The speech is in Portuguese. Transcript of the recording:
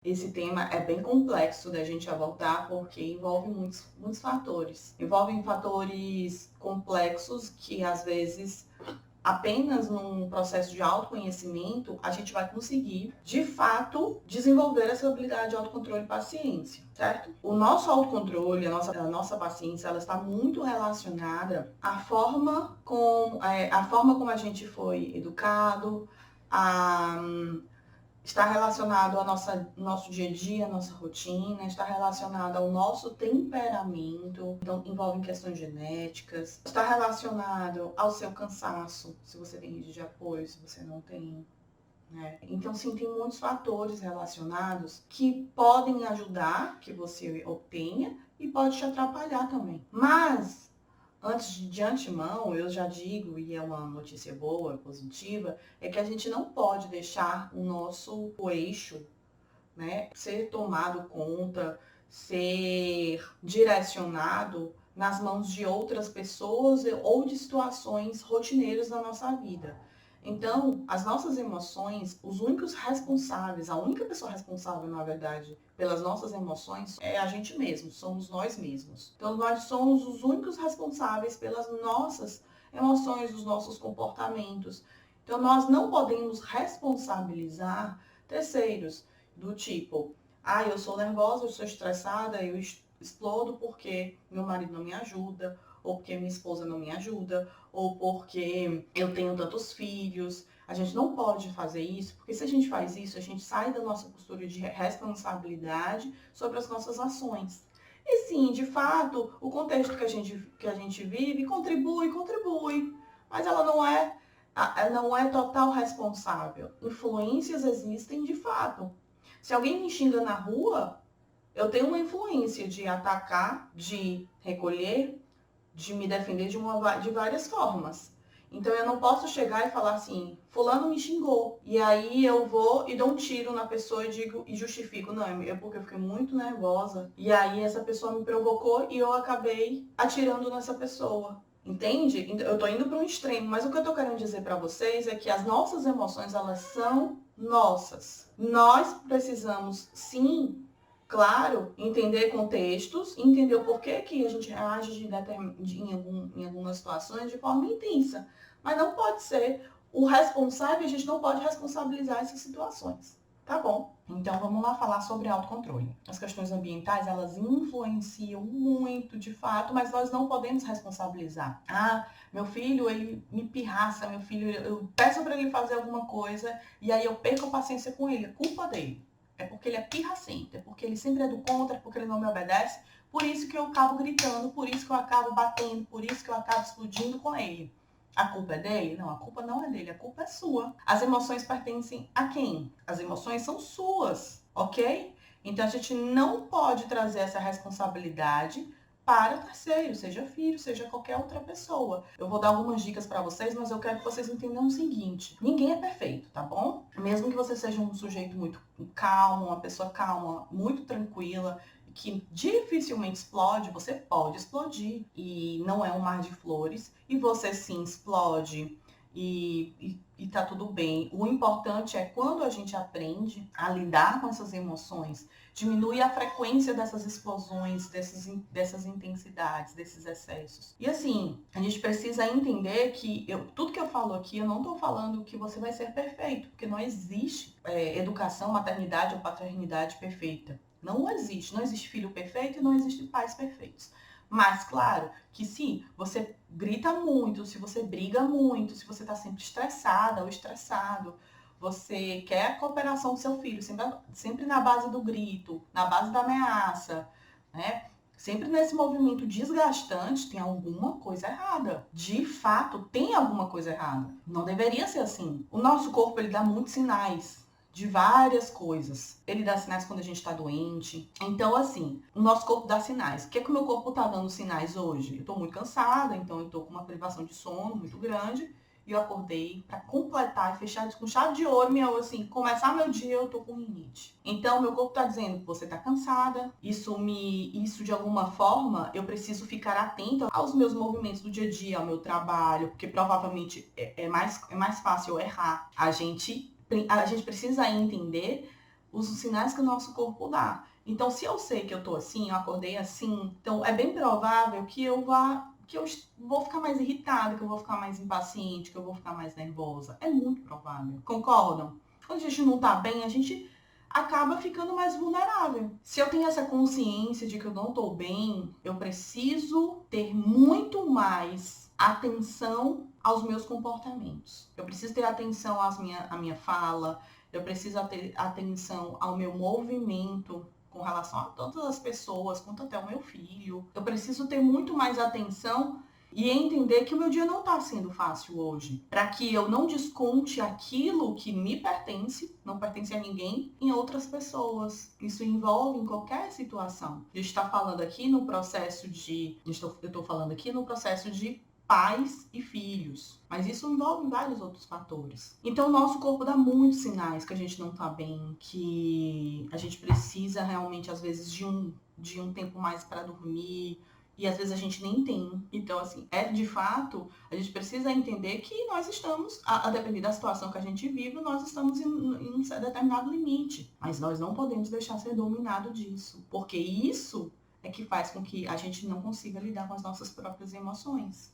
Esse tema é bem complexo da gente abordar porque envolve muitos fatores. Envolvem fatores complexos que, às vezes, apenas num processo de autoconhecimento, a gente vai conseguir, de fato, desenvolver essa habilidade de autocontrole e paciência, certo? O nosso autocontrole, a nossa paciência, ela está muito relacionada à forma como a gente foi educado, está relacionado ao nosso dia a dia, à nossa rotina, está relacionado ao nosso temperamento, então envolve questões genéticas, está relacionado ao seu cansaço, se você tem rede de apoio, se você não tem, né? Então, sim, tem muitos fatores relacionados que podem ajudar que você obtenha e pode te atrapalhar também. Mas de antemão, eu já digo, e é uma notícia boa, positiva, é que a gente não pode deixar o eixo, né, ser tomado conta, ser direcionado nas mãos de outras pessoas ou de situações rotineiras da nossa vida. Então, as nossas emoções, os únicos responsáveis, a única pessoa responsável, na verdade, pelas nossas emoções é a gente mesmo, somos nós mesmos. Então, nós somos os únicos responsáveis pelas nossas emoções, os nossos comportamentos. Então, nós não podemos responsabilizar terceiros, do tipo, eu sou nervosa, eu sou estressada, eu explodo porque meu marido não me ajuda, ou porque minha esposa não me ajuda, ou porque eu tenho tantos filhos. A gente não pode fazer isso, porque se a gente faz isso, a gente sai da nossa postura de responsabilidade sobre as nossas ações. E sim, de fato, o contexto que a gente vive contribui, mas ela não é total responsável. Influências existem de fato. Se alguém me xinga na rua, eu tenho uma influência de atacar, de recolher, de me defender de várias formas. Então eu não posso chegar e falar assim, fulano me xingou. E aí eu vou e dou um tiro na pessoa e justifico. Não, é porque eu fiquei muito nervosa. E aí essa pessoa me provocou e eu acabei atirando nessa pessoa. Entende? Eu tô indo para um extremo, mas o que eu tô querendo dizer para vocês é que as nossas emoções, elas são nossas. Nós precisamos, sim, claro, entender contextos, entender o porquê que a gente age em algumas situações de forma intensa. Mas não pode ser o responsável, a gente não pode responsabilizar essas situações. Tá bom? Então vamos lá falar sobre autocontrole. As questões ambientais, elas influenciam muito, de fato, mas nós não podemos responsabilizar. Meu filho, ele me pirraça, meu filho, eu peço para ele fazer alguma coisa e aí eu perco a paciência com ele, é culpa dele. É porque ele é pirracento, é porque ele sempre é do contra, é porque ele não me obedece. Por isso que eu acabo gritando, por isso que eu acabo batendo, por isso que eu acabo explodindo com ele. A culpa é dele? Não, a culpa não é dele, a culpa é sua. As emoções pertencem a quem? As emoções são suas, ok? Então a gente não pode trazer essa responsabilidade para terceiro, seja filho, seja qualquer outra pessoa. Eu vou dar algumas dicas para vocês, mas eu quero que vocês entendam o seguinte: ninguém é perfeito, tá bom? Mesmo que você seja um sujeito muito calmo, uma pessoa calma, muito tranquila, que dificilmente explode, você pode explodir e não é um mar de flores, e você sim explode e tá tudo bem. O importante é quando a gente aprende a lidar com essas emoções, diminui a frequência dessas explosões, dessas intensidades, desses excessos. E assim, a gente precisa entender que tudo que eu falo aqui, eu não tô falando que você vai ser perfeito, porque não existe educação, maternidade ou paternidade perfeita. Não existe filho perfeito e não existe pais perfeitos. Mas, claro, que se você grita muito, se você briga muito, se você está sempre estressada ou estressado, você quer a cooperação do seu filho, sempre na base do grito, na base da ameaça, né? Sempre nesse movimento desgastante, tem alguma coisa errada. De fato, tem alguma coisa errada. Não deveria ser assim. O nosso corpo, ele dá muitos sinais de várias coisas. Ele dá sinais quando a gente tá doente. Então, assim, o nosso corpo dá sinais. O que é que o meu corpo tá dando sinais hoje? Eu tô muito cansada, então eu tô com uma privação de sono muito grande. E eu acordei para completar e fechar com chave de ouro, começar meu dia, eu tô com rinite. Então, meu corpo tá dizendo que você tá cansada. Isso de alguma forma, eu preciso ficar atenta aos meus movimentos do dia a dia, ao meu trabalho, porque provavelmente é mais fácil eu errar. A gente precisa entender os sinais que o nosso corpo dá. Então, se eu sei que eu tô assim, eu acordei assim, então é bem provável que eu vou ficar mais irritada, que eu vou ficar mais impaciente, que eu vou ficar mais nervosa. É muito provável. Concordam? Quando a gente não tá bem, a gente acaba ficando mais vulnerável. Se eu tenho essa consciência de que eu não tô bem, eu preciso ter muito mais atenção aos meus comportamentos. Eu preciso ter atenção à minha fala, eu preciso ter atenção ao meu movimento com relação a todas as pessoas, quanto até o meu filho. Eu preciso ter muito mais atenção e entender que o meu dia não está sendo fácil hoje, para que eu não desconte aquilo que me pertence, não pertence a ninguém, em outras pessoas. Isso envolve em qualquer situação. A gente está falando aqui no processo de, eu estou falando aqui no processo de pais e filhos, mas isso envolve vários outros fatores. Então o nosso corpo dá muitos sinais que a gente não tá bem, que a gente precisa realmente às vezes de um tempo mais para dormir, e às vezes a gente nem tem. Então, assim, de fato, a gente precisa entender que nós estamos, a depender da situação que a gente vive, nós estamos em um determinado limite. Mas nós não podemos deixar ser dominado disso. Porque isso é que faz com que a gente não consiga lidar com as nossas próprias emoções.